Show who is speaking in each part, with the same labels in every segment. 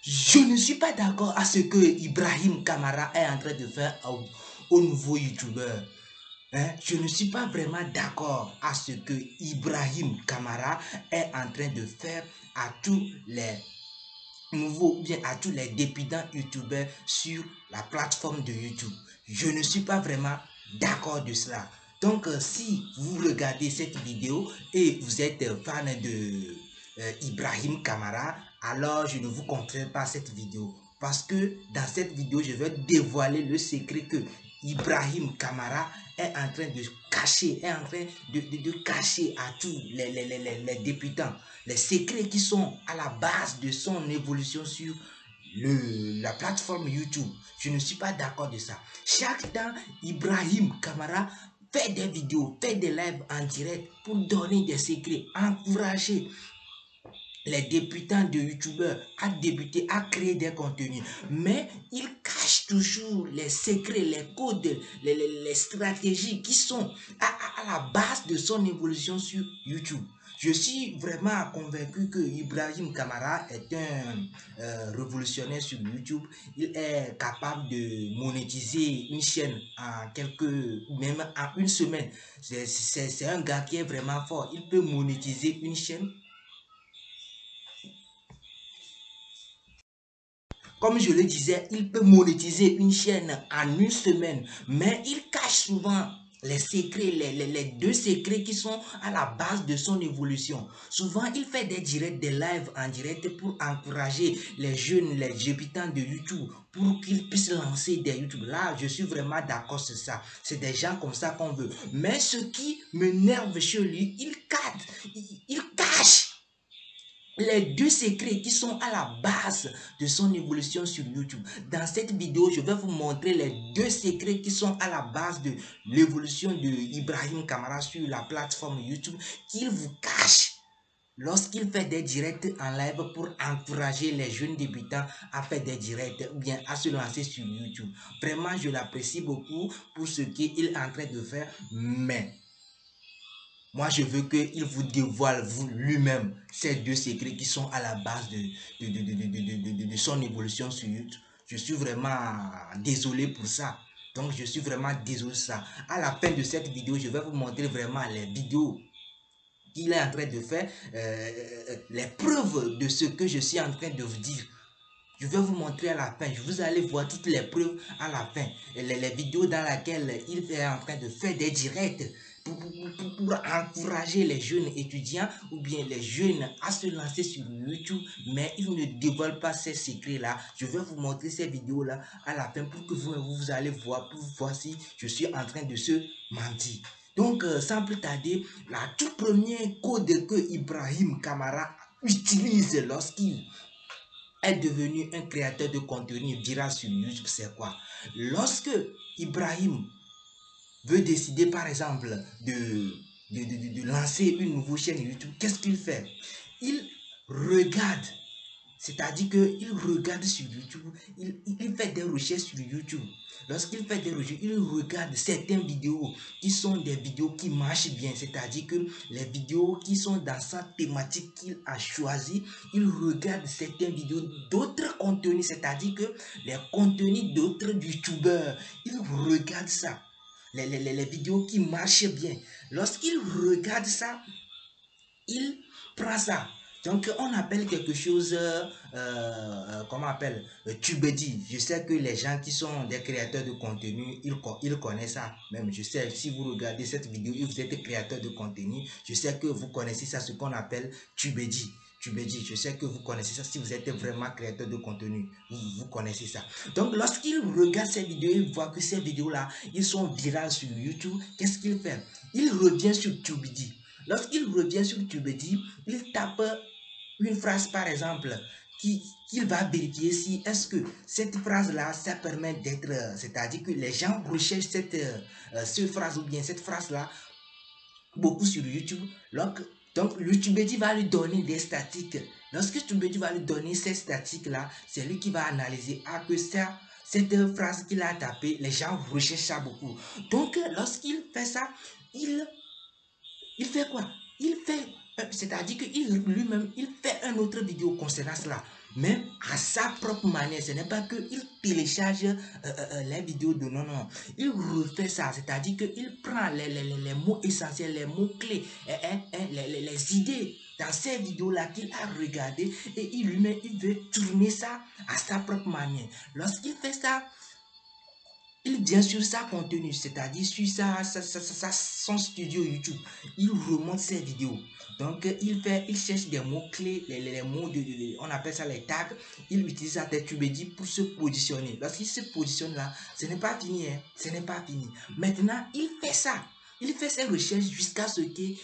Speaker 1: Je ne suis pas d'accord à ce que Ibrahim Kamara est en train de faire au nouveau youtubeur. Hein? Je ne suis pas vraiment d'accord à ce que Ibrahim Kamara est en train de faire à tous les nouveaux ou bien à tous les débutants youtubeurs sur la plateforme de YouTube. Je ne suis pas vraiment d'accord de cela. Donc, si vous regardez cette vidéo et vous êtes fan de Ibrahim Kamara, alors je ne vous conseille pas cette vidéo. Parce que dans cette vidéo, je vais dévoiler le secret que Ibrahim Kamara est en train de cacher, est en train de cacher à tous les débutants, les secrets qui sont à la base de son évolution sur la plateforme YouTube. Je ne suis pas d'accord de ça. Chaque temps, Ibrahim Kamara fait des vidéos, fait des lives en direct pour donner des secrets, encourager les débutants de youtubeurs à débuter, à créer des contenus. Mais il cache toujours les secrets, les codes, les stratégies qui sont à la base de son évolution sur YouTube. Je suis vraiment convaincu que Ibrahim Kamara est un révolutionnaire sur YouTube. Il est capable de monétiser une chaîne en même en une semaine. C'est un gars qui est vraiment fort. Il peut monétiser une chaîne. Comme je le disais, il peut monétiser une chaîne en une semaine, mais il cache souvent les secrets, les deux secrets qui sont à la base de son évolution. Souvent, il fait des directs, des lives en direct pour encourager les jeunes, les débutants de YouTube, pour qu'ils puissent lancer des YouTube. Là, je suis vraiment d'accord sur ça. C'est des gens comme ça qu'on veut. Mais ce qui m'énerve chez lui, il cache les deux secrets qui sont à la base de son évolution sur YouTube. Dans cette vidéo, je vais vous montrer les deux secrets qui sont à la base de l'évolution de Ibrahim Kamara sur la plateforme YouTube qu'il vous cache lorsqu'il fait des directs en live pour encourager les jeunes débutants à faire des directs ou bien à se lancer sur YouTube. Vraiment, je l'apprécie beaucoup pour ce qu'il est en train de faire, mais moi, je veux qu'il vous dévoile lui-même ces deux secrets qui sont à la base de son évolution sur YouTube. Je suis vraiment désolé pour ça. Donc, je suis vraiment désolé pour ça. À la fin de cette vidéo, je vais vous montrer vraiment les vidéos qu'il est en train de faire, les preuves de ce que je suis en train de vous dire. Je vais vous montrer à la fin. Vous allez voir toutes les preuves à la fin. Les vidéos dans lesquelles il est en train de faire des directs pour encourager les jeunes étudiants ou bien les jeunes à se lancer sur YouTube. Mais il ne dévoile pas ces secrets-là. Je vais vous montrer ces vidéos-là à la fin pour que vous allez voir, pour voir si je suis en train de se mentir. Donc, sans plus tarder, la toute première code que Ibrahim Kamara utilise lorsqu'il est devenu un créateur de contenu viral sur YouTube, c'est quoi? Lorsque Ibrahim veut décider, par exemple, de lancer une nouvelle chaîne YouTube, qu'est-ce qu'il fait? Il regarde, c'est-à-dire qu'il regarde sur YouTube, il fait des recherches sur YouTube. Lorsqu'il fait des recherches, il regarde certaines vidéos qui sont des vidéos qui marchent bien, c'est-à-dire que les vidéos qui sont dans sa thématique qu'il a choisi, il regarde certaines vidéos d'autres contenus, c'est-à-dire que les contenus d'autres youtubeurs, il regarde ça. Les vidéos qui marchent bien. Lorsqu'il regarde ça, il prend ça. Donc, on appelle quelque chose, comment on appelle, tubedi. Je sais que les gens qui sont des créateurs de contenu, ils connaissent ça. Même, je sais, si vous regardez cette vidéo et vous êtes créateur de contenu, je sais que vous connaissez ça, ce qu'on appelle tubedi. Tubedi, je sais que vous connaissez ça. Si vous êtes vraiment créateur de contenu, vous connaissez ça. Donc, lorsqu'il regarde ces vidéos, il voit que ces vidéos-là, ils sont virales sur YouTube. Qu'est-ce qu'il fait? Il revient sur tubedi. Lorsqu'il revient sur Tubedi, il tape une phrase par exemple qu'il va vérifier si est-ce que cette phrase-là, ça permet d'être, c'est-à-dire que les gens recherchent cette phrase ou bien cette phrase-là beaucoup sur YouTube. Donc le Tubedi va lui donner des statistiques. Lorsque Tubedi va lui donner ces statistiques-là, c'est lui qui va analyser que cette phrase qu'il a tapée, les gens recherchent ça beaucoup. Donc lorsqu'il fait ça, il fait quoi? Il fait, c'est-à-dire qu'il lui-même, il fait une autre vidéo concernant cela. même à sa propre manière. Ce n'est pas qu'il télécharge les vidéos de non, non. Il refait ça, c'est-à-dire qu'il prend les mots essentiels, les mots clés, les idées dans ces vidéos-là qu'il a regardées et il lui-même, il veut tourner ça à sa propre manière. Lorsqu'il fait ça, il vient sur sa contenu, c'est-à-dire sur son studio YouTube. Il remonte ses vidéos. Donc, il cherche des mots-clés, les mots, on appelle ça les tags. Il utilise ça, tu me dis, pour se positionner. Lorsqu'il se positionne là, ce n'est pas fini. Hein, ce n'est pas fini. Maintenant, il fait ça. Il fait ses recherches jusqu'à ce qu'il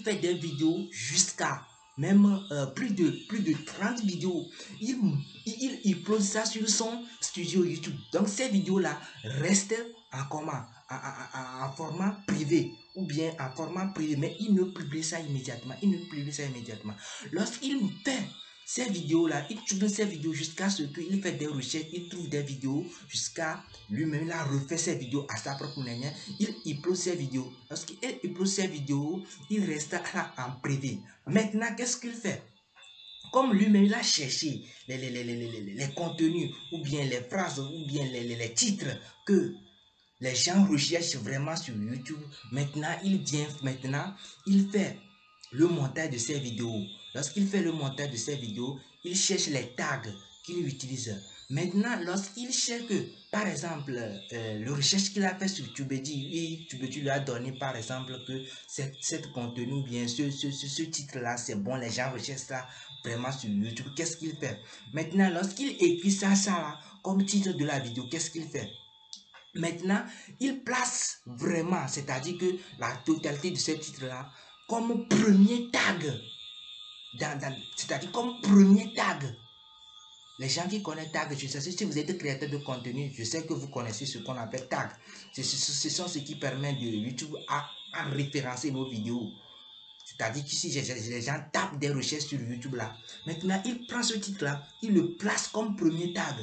Speaker 1: fait des vidéos jusqu'à même plus de 30 vidéos. Il pose ça sur son studio YouTube. Donc ces vidéos-là restent en comment? En format privé ou bien en format privé, mais il ne publie ça immédiatement. Il ne publie ça immédiatement. Lorsqu'il fait ces vidéos-là, il tourne ces vidéos jusqu'à ce qu'il fait des recherches, il trouve des vidéos jusqu'à lui-même, il a refait ses vidéos à sa propre manière, il upload ses vidéos. Lorsqu'il upload ses vidéos, il reste là en privé. Maintenant, qu'est-ce qu'il fait? Comme lui-même, il a cherché les contenus, ou bien les phrases, ou bien les titres que les gens recherchent vraiment sur YouTube. Maintenant, il fait le montage de ces vidéos. Lorsqu'il fait le montage de ces vidéos, il cherche les tags qu'il utilise. Maintenant, lorsqu'il cherche que, par exemple, le recherche qu'il a fait sur Tubedi, Tubedi lui a donné, par exemple, que cette contenu, bien ce titre-là, c'est bon, les gens recherchent ça vraiment sur YouTube. Qu'est-ce qu'il fait? Maintenant, lorsqu'il écrit ça là, comme titre de la vidéo, qu'est-ce qu'il fait? Maintenant, il place vraiment, c'est-à-dire que la totalité de ce titre-là, comme premier tag. C'est-à-dire comme premier tag. Les gens qui connaissent tag, je sais, si vous êtes créateur de contenu, je sais que vous connaissez ce qu'on appelle tag. Ce sont ce qui permet de YouTube à référencer nos vidéos. C'est-à-dire que si les gens tapent des recherches sur YouTube là, maintenant il prend ce titre-là, il le place comme premier tag.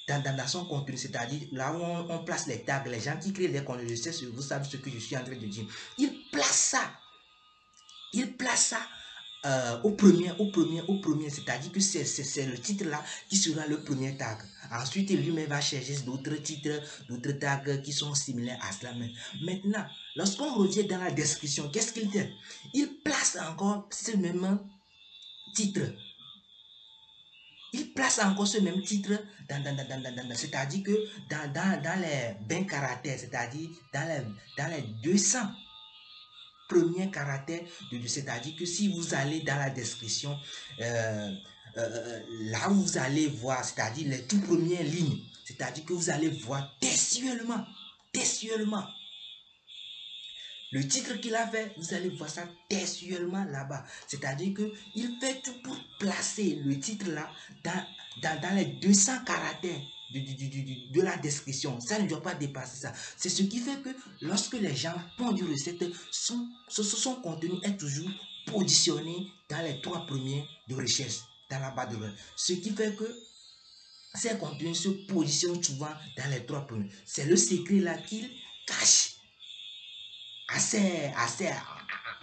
Speaker 1: Dans son contenu, c'est-à-dire là où on place les tags, les gens qui créent les contenus, je sais, vous savez ce que je suis en train de dire. Il place ça au premier, c'est-à-dire que c'est le titre là qui sera le premier tag. Ensuite, lui-même va chercher d'autres titres, d'autres tags qui sont similaires à cela. Maintenant, lorsqu'on revient dans la description, qu'est-ce qu'il fait? Il place encore ce même titre. Il place encore ce même titre c'est-à-dire que dans les 20 caractères, c'est-à-dire dans les 200 premiers caractères, c'est-à-dire que si vous allez dans la description, là où vous allez voir, c'est-à-dire les toutes premières lignes, c'est-à-dire que vous allez voir textuellement, le titre qu'il a fait, vous allez voir ça textuellement là-bas. C'est-à-dire qu'il fait tout pour placer le titre là dans les 200 caractères de la description. Ça ne doit pas dépasser ça. C'est ce qui fait que lorsque les gens font du recette, son contenu est toujours positionné dans les 3 premiers de recherche, dans la barre de recherche. Ce qui fait que ces contenus se positionnent souvent dans les 3 premiers. C'est le secret là qu'il cache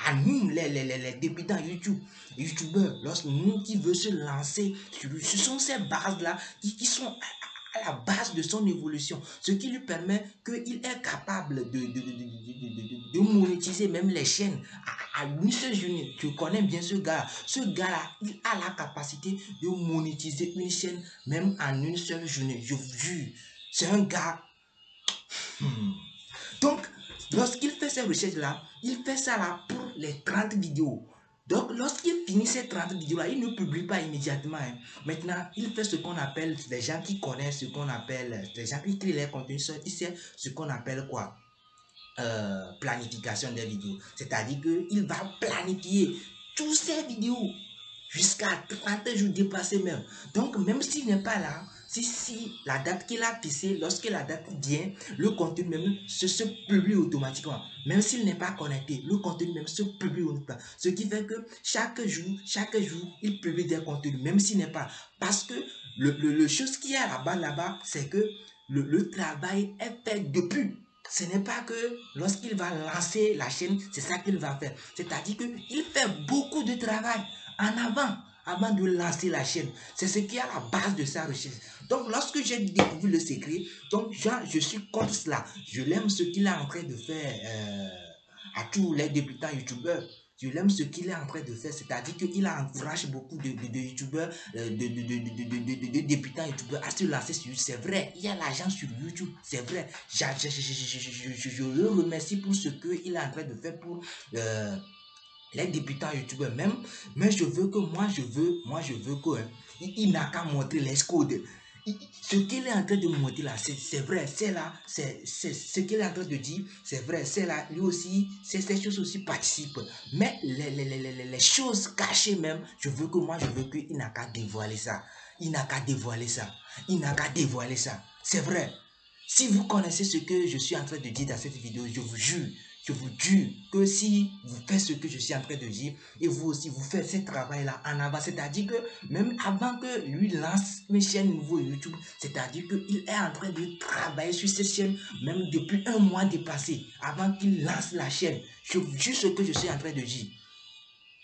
Speaker 1: à nous, les débutants YouTubeurs, lorsque nous qui veut se lancer, ce sont ces bases-là qui sont à la base de son évolution, ce qui lui permet qu'il est capable de monétiser même les chaînes à une seule journée. Tu connais bien ce gars. Ce gars-là, il a la capacité de monétiser une chaîne même en une seule journée. Je vous jure, c'est un gars. Donc, lorsqu'il fait ces recherches-là, il fait ça là pour les 30 vidéos. Donc, lorsqu'il finit ces 30 vidéos-là, il ne publie pas immédiatement. Hein. Maintenant, il fait ce qu'on appelle, les gens qui connaissent ce qu'on appelle, les gens qui créent les contenus, ils savent ce qu'on appelle quoi? Planification des vidéos. C'est-à-dire qu'il va planifier toutes ces vidéos jusqu'à 30 jours dépassés même. Donc, même s'il n'est pas là, si la date qu'il a fixée, lorsque la date vient, le contenu même se publie automatiquement. Même s'il n'est pas connecté, le contenu même se publie automatiquement. Ce qui fait que chaque jour, il publie des contenus, même s'il n'est pas. Parce que le chose qui est là-bas, c'est que le travail est fait depuis. Ce n'est pas que lorsqu'il va lancer la chaîne, c'est ça qu'il va faire. C'est-à-dire qu'il fait beaucoup de travail en avant. avant de lancer la chaîne. C'est ce qui est à la base de sa recherche. Donc, lorsque j'ai découvert le secret, donc je suis contre cela. Je l'aime ce qu'il est en train de faire à tous les débutants youtubeurs. Je l'aime ce qu'il est en train de faire, c'est-à-dire qu'il encourage beaucoup de youtubeurs, de débutants youtubeurs à se lancer sur YouTube. C'est vrai, il y a l'argent sur YouTube, c'est vrai. Je le remercie pour ce qu'il est en train de faire pour les débutants youtubeurs même, mais je veux que il n'a qu'à montrer les codes. Ce qu'il est en train de montrer là, c'est vrai, c'est là, c'est ce qu'il est en train de dire, c'est vrai, c'est là, lui aussi, ces choses aussi participent. Mais les choses cachées même, je veux qu'il n'a qu'à dévoiler ça. Il n'a qu'à dévoiler ça. Il n'a qu'à dévoiler ça. C'est vrai. Si vous connaissez ce que je suis en train de dire dans cette vidéo, je vous jure que si vous faites ce que je suis en train de dire, et vous aussi, vous faites ce travail-là en avant, c'est-à-dire que même avant que lui lance une chaîne nouveau YouTube, c'est-à-dire qu'il est en train de travailler sur cette chaîne, même depuis un mois dépassé, avant qu'il lance la chaîne. Je vous jure ce que je suis en train de dire.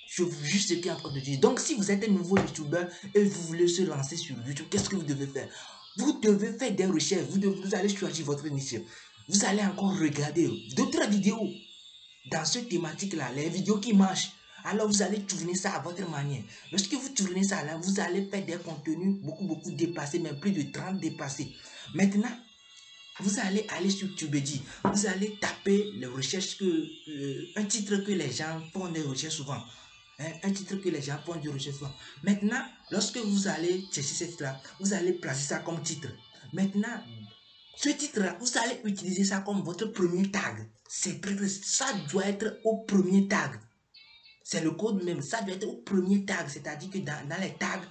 Speaker 1: Je vous jure ce qu'il est en train de dire. Donc, si vous êtes un nouveau YouTuber et vous voulez se lancer sur YouTube, qu'est-ce que vous devez faire? Vous devez faire des recherches. Vous allez choisir votre niche. Vous allez encore regarder d'autres vidéos dans cette thématique-là, les vidéos qui marchent. Alors, vous allez tourner ça à votre manière. Lorsque vous tournez ça là, vous allez faire des contenus beaucoup dépassés, même plus de 30 dépassés. Maintenant, vous allez aller sur Tubedi, vous allez taper les recherches un titre que les gens font des recherches souvent. Un titre que les gens font des recherches souvent. Maintenant, lorsque vous allez chercher ce titre-là, vous allez placer ça comme titre. Maintenant, ce titre-là, vous allez utiliser ça comme votre premier tag. Ça doit être au premier tag. C'est le code même, ça doit être au premier tag. C'est-à-dire que dans les tags,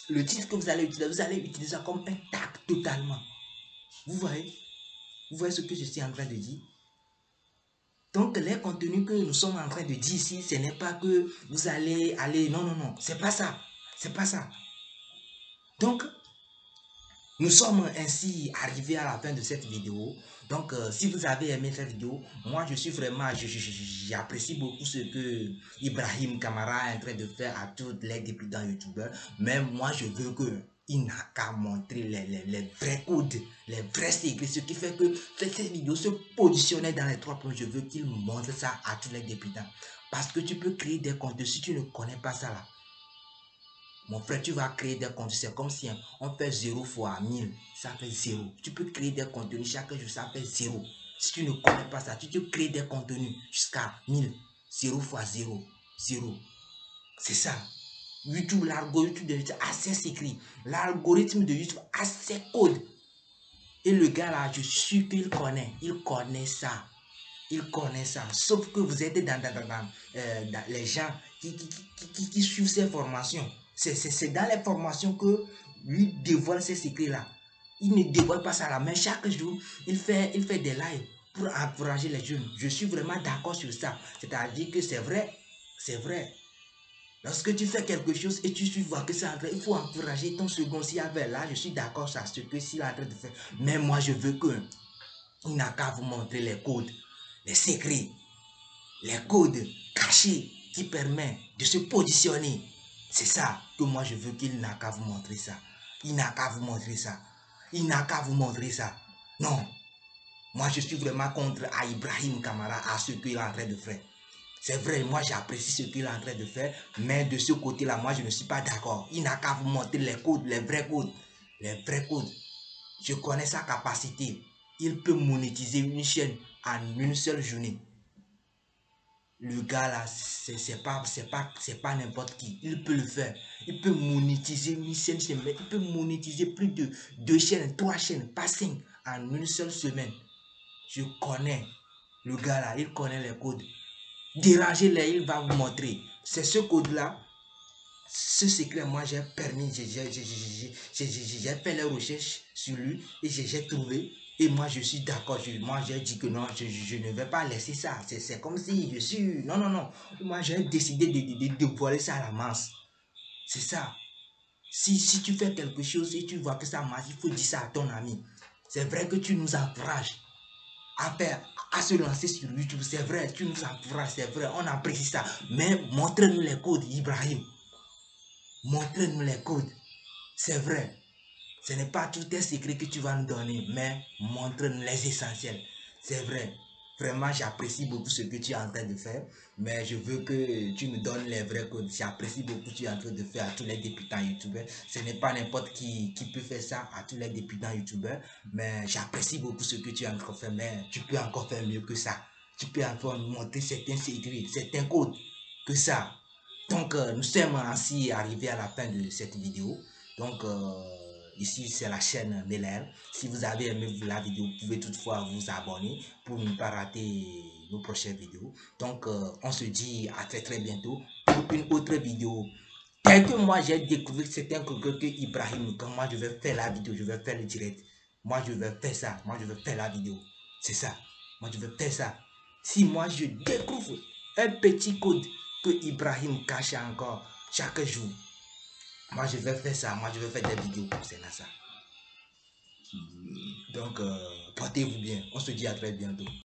Speaker 1: le titre que vous allez utiliser ça comme un tag totalement. Vous voyez ce que je suis en train de dire? Donc, les contenus que nous sommes en train de dire ici, ce n'est pas que vous allez aller... Non, c'est pas ça. C'est pas ça. Donc, nous sommes ainsi arrivés à la fin de cette vidéo. Donc, si vous avez aimé cette vidéo, moi, je suis vraiment... J'apprécie beaucoup ce que Ibrahim Kamara est en train de faire à tous les débutants youtubeurs. Mais moi, je veux que... Il n'a qu'à montrer les vrais codes, les vrais secrets, ce qui fait que cette vidéo se positionnait dans les 3 points. Je veux qu'il montre ça à tous les débutants. Parce que tu peux créer des contenus si tu ne connais pas ça là. Mon frère, tu vas créer des contenus. C'est comme si on fait 0 fois 1000. Ça fait 0. Tu peux créer des contenus chaque jour. Ça fait 0. Si tu ne connais pas ça, tu peux créer des contenus jusqu'à 1000. 0 fois 0. 0. C'est ça. YouTube, l'algorithme de YouTube a ses écrits. L'algorithme de YouTube a ses codes. Et le gars là, je suis sûr qu'il connaît. Il connaît ça. Il connaît ça. Sauf que vous êtes dans les gens qui suivent ces formations. C'est dans les formations que lui dévoile ces secrets-là. Il ne dévoile pas ça là, mais chaque jour, il fait des lives pour encourager les jeunes. Je suis vraiment d'accord sur ça. C'est-à-dire que c'est vrai. C'est vrai. Lorsque tu fais quelque chose et tu vois que c'est en train, il faut encourager ton second s'il y avait là, je suis d'accord sur ce que s'il est en train de faire. Mais moi, je veux que il n'a qu'à vous montrer les codes, les secrets, les codes cachés qui permettent de se positionner. C'est ça que moi, je veux qu'il n'a qu'à vous montrer ça. Il n'a qu'à vous montrer ça. Il n'a qu'à vous montrer ça. Non. Moi, je suis vraiment contre Ibrahim Kamara à ce qu'il est en train de faire. C'est vrai, moi j'apprécie ce qu'il est en train de faire, mais de ce côté-là, moi je ne suis pas d'accord. Il n'a qu'à vous montrer les codes, les vrais codes. Les vrais codes. Je connais sa capacité. Il peut monétiser une chaîne en une seule journée. Le gars là, c'est pas n'importe qui. Il peut le faire. Il peut monétiser une chaîne, il peut monétiser plus de 2 chaînes, 3 chaînes, pas 5 en une seule semaine. Je connais le gars là, il connaît les codes. Dérangez-les, il va vous montrer. C'est ce code-là, ce secret, moi j'ai permis, j'ai fait les recherches sur lui et j'ai trouvé. Et moi je suis d'accord, moi j'ai dit que non, je ne vais pas laisser ça. C'est comme si je suis... Non. Moi j'ai décidé de dévoiler ça à la masse. C'est ça. Si tu fais quelque chose et tu vois que ça marche, il faut dire ça à ton ami. C'est vrai que tu nous encourages à se lancer sur YouTube, c'est vrai, tu nous encourages, c'est vrai, on apprécie ça. Mais montre-nous les codes, Ibrahim. montre-nous les codes. C'est vrai. Ce n'est pas tout tes secrets que tu vas nous donner, mais montre-nous les essentiels. C'est vrai. Vraiment, j'apprécie beaucoup ce que tu es en train de faire, mais je veux que tu me donnes les vrais codes. J'apprécie beaucoup ce que tu es en train de faire à tous les débutants youtubeurs. Ce n'est pas n'importe qui peut faire ça à tous les débutants youtubeurs, mais j'apprécie beaucoup ce que tu as encore fait, mais tu peux encore faire mieux que ça. Tu peux encore montrer certains secrets, certains codes que ça. Donc, nous sommes ainsi arrivés à la fin de cette vidéo. Donc, ici, c'est la chaîne Melael. Si vous avez aimé la vidéo, vous pouvez toutefois vous abonner pour ne pas rater nos prochaines vidéos. Donc, on se dit à très très bientôt pour une autre vidéo. Dès que moi, j'ai découvert certains coquins que Ibrahim, quand moi, je vais faire la vidéo, je vais faire le direct. Moi, je vais faire ça. Moi, je vais faire la vidéo. C'est ça. Moi, je vais faire ça. Si moi, je découvre un petit code que Ibrahim cache encore chaque jour, moi, je vais faire ça. Moi, je vais faire des vidéos concernant ça. Donc, portez-vous bien. On se dit à très bientôt.